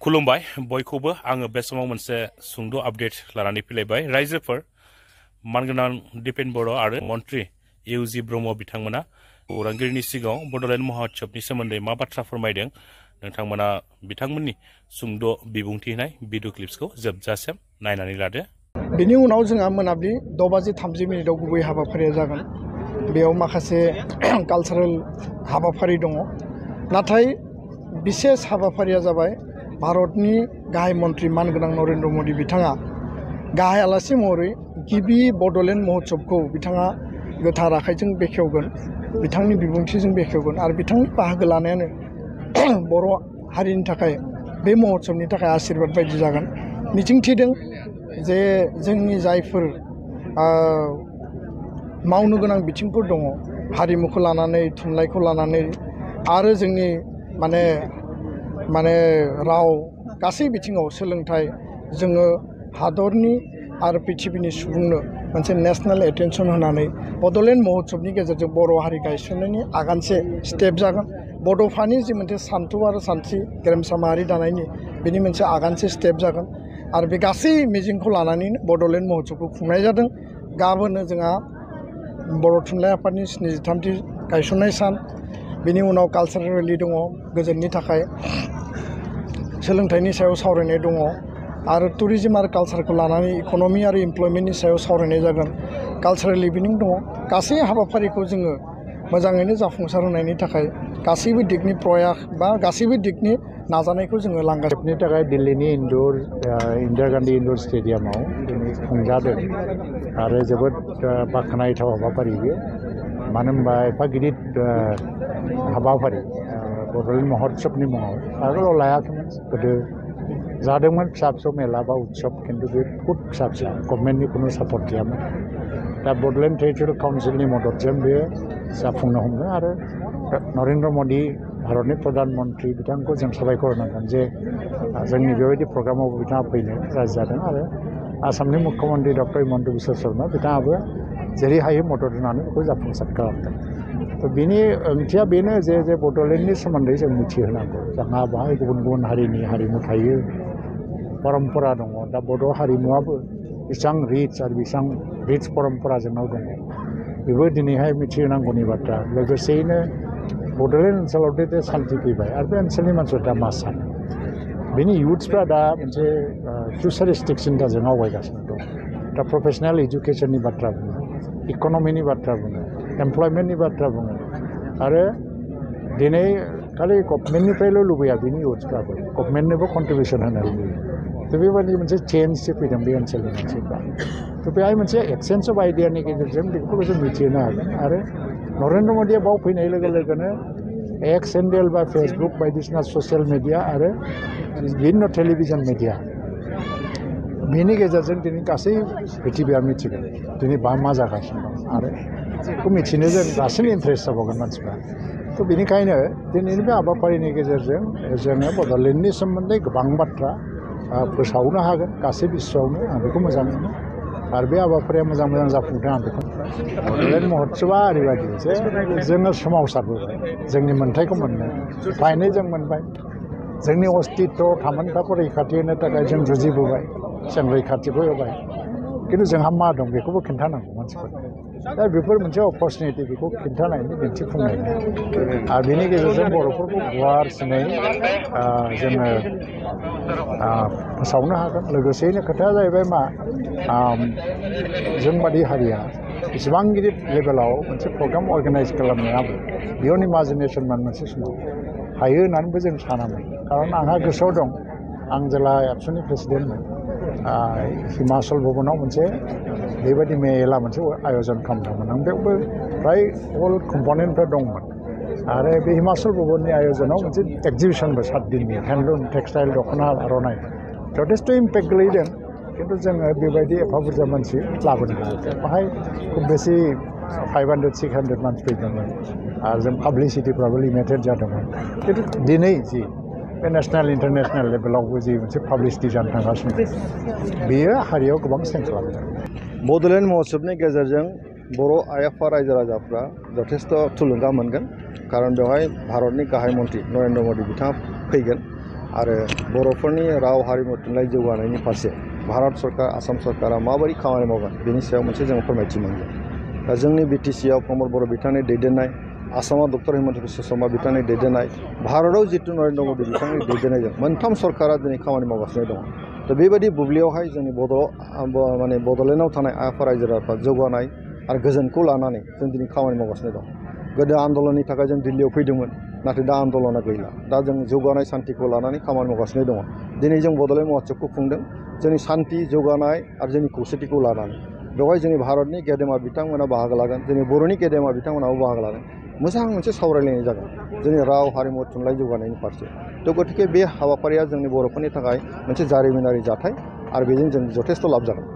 खुलुमबाय बयखौबो आङो बे समाव मोनसे सुंद' आपडेट लानानै फैलायबाय रायजोफोर मानगोनां दिपेन बर' आरो मन्त्रि इउजि ब्रह्म बिथांमोना खौरांगिरिनि सिगाङाव बड'लेण्ड महोत्सबनि सोमोन्दै मा बाथ्रा फोरमायदों नोंथांमोना बिथांमोननि सुंद' बिबुंथि होनाय भिडिअ क्लिप्सखौ जोबजासिम नायनानै लादो। बेनि उनाव जोंहा मोनाबिलि 6:30 गुबै हाबाफारिया जागोन। बेयाव माखासे कालचारेल हाबाफारि दङ, नाथाय बिसेस हाबाफारिया जाबाय भारतनि गाहाय मन्त्रि मानगोनां नरेन्द्र मदि बिथाङा गाहाय आलासि महरै गिबि बड'लेण्ड महोत्सबखौ बिथाङा गोथार आखाइजों बेखेवगोन, बिथांनि बिबुंथिजों बेखेवगोन आरो बिथांनि बाहागो लानायानो बर' हारिनि थाखाय बे महोत्सबनि थाखाय आशीर्बाद बायदि जागोन। मिजिंथिदों जे जोंनि जायफोर मावनो गोनां बिथिंफोर दङ, हारिमुखौ लानानै, थुनलाइखौ लानानै आरो जोंनि माने राव गासै बिथिङाव सोलोंथाइ जोङो हादरनि आरो पृथिबिनि सुबुंनो मोनसे नेशनेल एटेनसन होनानै बड'लेण्ड महोत्सबनि गेजेरजों बर' हारि गायसननायनि आगानसे स्टेप जागोन। बड'फानि जि मोनसे सान्थौ आरो सानस्रि गेरेमसा माहारि दानायनि बेनि मोनसे आगानसे स्टेप जागोन आरो बे गासै मिजिंखौ लानानैनो बड'लेण्ड महोत्सबखौ खुंनाय जादों। गाबोननो जोंहा बर' थुनलाइ आफादनि 73थि गायसननाय सान, बेनि उनाव कालचारेल रेलि दङ, गोजोननि थाखाय सोलोंथाइनि सायाव सावरायनाय दङ आरो टुरिज्म आरो कालचारखौ लानानै इक'नमि आरो इमप्लयमेन्टनि सायाव सावरायनाय जागोन। कालचारेल इभिनिं दङ। गासै हाबाफारिखौ जोङो मोजाङैनो जाफुंसार होनायनि थाखाय गासैबो दिगनि प्रयास बा गासैबो दिगनि नाजानायखौ जोङो लांगासिनो। बेनि थाखाय दिल्लीनि इन्दिरा गान्धी इन्ड'र स्टेडियामाव दिनै खुंजादों आरो जोबोद बाख्नायथाव हाबाफारि बेयो। मानो होनबा एफा गिदिर हाबाफारि बड'लेण्ड महोत्सबनि मुङाव आगोलाव लायाखैमोन, गोदो जादोंमोन फिसा फिसौ मेला बा उत्सब, खिन्थु बे बुहुद फिसा फिसा, गभर्नमेन्टनि खुनु सापर्ट गैयामोन। दा बड'लेण्ड टेरिटरियेल काउन्सिलनि मददजों बेयो जाफुंनो हमदों आरो नरेन्द्र मदि भारतनि प्रधान मन्त्रि बिथांखौ जों साबायखर होनांगोन जे जोंनि बेबायदि प्रग्रामाव बिथाङा फैनो राजि जादों आरो आसामनि मुख्यमन्त्रि डक्टर हिमन्त बिश्व शर्मा बिथाङाबो जेरै हायो मदद होनानै बेखौ जाफुंसार खालामदों। थ' बेनि ओंथिया बेनो जे बड'लेण्डनि सोमोन्दै जों मिथिहोनांगौ। जोंहा बाहाय गुबुन गुबुन हारिनि हारिमु थायो, परम्परा दङ। दा बड' हारिमुवाबो बेसेबां रिच आरो बेसेबां रिच परम्परा जोंनाव दङ, बेबो दिनैहाय मिथिहोनांगौनि बाथ्रा। लोगोसेयैनो बड'लेण्ड ओनसोलाव दे सान्थि फैबाय आरो बे ओनसोलनि मानसिफ्रा दा मा सानो, बेनि इयुथ्सफ्रा दा मोनसे फिउचारिस्टिक सिन्थाजों आवगायगासिनो दं। दा प्रफेसनेल इडुकेसननि बाथ्रा बुङो, इक'नमिनि बाथ्रा बुङो, एमप्लयमेन्टनि बाथ्रा बुङो आरो दिनै खालि गभर्नमेन्टनिफ्रायल' लुबैया बेनि इयुथ्सफ्राबो, गभर्नमेन्टनोबो कन्ट्रिबिउसन होनो लुबैयो। थ' बेबायदि मोनसे चेन्जसो फैदों बे ओनसोलनि मानसिफ्रा। थ' बेहाय मोनसे एक्सचेन्ज अफ आइडियानि गेजेरजों बेखौबो जों मिथिहोनो हागोन आरो नरेन्द्र मदिया बाव फैनाय लोगो लोगोनो एक्स हेन्डेल बा फेसबुक बायदिसिना ससियेल मिडिया आरो भिन्न टेलिभिजन मिडिया, बेनि गेजेरजों दिनै गासै पृथिबिया मिथिगोन दिनै मा जागासिनो दं आरो बेखौ मिथिनो जों दासिम इन्टारेस्ट जाबावगोन मानसिफ्रा। थ' बेनिखायनो दिनैनि बे हाबाफारिनि गेजेरजों जोङो बड'लेण्डनि सोमोन्दै गोबां बाथ्रा फोसावनो हागोन गासै बिश्वआवनो। आं बेखौ मोजां मोनो आरो बे हाबाफारिया मोजां जाफुंथों आं बेखौ। बड'लेण्ड महोत्सबा ओरैबायदि जे जोङो सोमावसारबोबाय, जोंनि मोन्थायखौ मोननो फाइनै जों मोनबाय, जोंनि अस्तित्व थामोनथाखौ रैखाथि होनो थाखाय जों जुजिबोबाय, जों रैखाथिबो होबाय, खिन्थु जोंहा मा दं बेखौबो खिन्थानांगौ मानसिफोरनो। दा बेफोर मोनसे अपरसुनिटि, बेखौ खिन्थानायनि दिन्थिफुंनायनि आरो बेनि गेजेरजों बर'फोरखौ गुवारसिनै जोङो फोसावनो हागोन। लोगोसेयैनो खोथाया जाहैबाय मा, जोंबादि हारिया इसेबां गिदिर लेभेलाव मोनसे प्रग्राम अर्गानाइज खालामनायाबो बियन इमाजिनेसनमोन मोनसे समाव, हायो होननानैबो जों सानामोन। खारन आंहा गोसोआव दं, आं जेला एबसुनि प्रेसिडेन्टमोन, हिमाचल भबनाव मोनसे बेबायदि मेला मोनसे आयजन खालामदोंमोन। आं बेयावबो फ्राय अल कम्पनेन्टफोर दंमोन आरो बे हिमाचल भबननि आयजनाव मोनसे एक्जिबिसनबो 7 दिननि हेन्डलुम टेक्सटाइल दख'ना आर'नाइ जथेस्थ' इम्पेक्ट गोलैदों। खिन्थु जोङो बेबायदि एफा बुरजा मानसि लाबोनो हायाखै। बाहाय खुब बेसि 500-600 मानसि फैदोंमोन आरो जों पाब्लिसिटिफ्राबो लिमिटेड जादोंमोन। खिन्थु दिनै जि बे नेसनेल इन्टारनेसनेल लेभेलावबो जि मोनसे पाब्लिसिटि जानो थांगासिनो बेयो हारियाव गोबां सेन्स खालामदों। बड'लेण्ड महोत्सबनि गेजेरजों बर' आइ आफा रायजो राजाफ्रा जथेस्थ' थुलुंगा मोनगोन, खारन बेवहाय भारतनि गाहाय मन्त्रि नरेन्द्र मदि बिथाङा फैगोन आरो बर'फोरनि राव हारिमु थुनलाइ जौगानायनि फारसे भारत सरकार आसाम सरकारा माबायदि खामानि मावगोन बेनि सायाव मोनसे जों फोरमायथि मोनगोन दा जोंनि बिटिसिआव प्रमद बर' बिथांनि दैदेननाय आसामाव डक्टर हिमन्त बिश्व शर्मा बिथांनि दैदेननाय भारताव जितु नरेन्द्र मदि बिथांनि दैदेननायजों मोनथाम सरकारा दिनै खामानि मावगासिनो दङ दा बेबायदि बुब्लियावहाय जोंनि बड'लेण्डआव थानाय आइ आफा रायजो राजाफ्रा जौगानाय आरो गोजोनखौ लानानै जों दिनै खामानि मावगासिनो दं गोदो आन्दलननि थाखाय जों दिल्लीयाव फैदोंमोन नाथाय दा आन्दलना गैला दा जों जौगानाय सान्थिखौ लानानै खामानि मावगासिनो दङ दिनै जों बड'लेण्ड महोत्सबखौ खुंदों जोंनि सान्थि जौगानाय आरो जोंनि खौसेथिखौ लानानै बेवहाय जोंनि भारतनि गेदेमा बिथांमोना बाहागो लागोन जोंनि बर'नि गेदेमा बिथांमोनाबो बाहागो लागोन मोजां मोनसे सावरायलायनाय जागोन जोंनि राव हारिमु थुनलाइ जौगानायनि फारसे थ' गतिके बे हाबाफारिया जोंनि बर'फोरनि थाखाय मोनसे जारिमिनारि जाथाय आरो बेजों जों जथेस्थ' लाब जागोन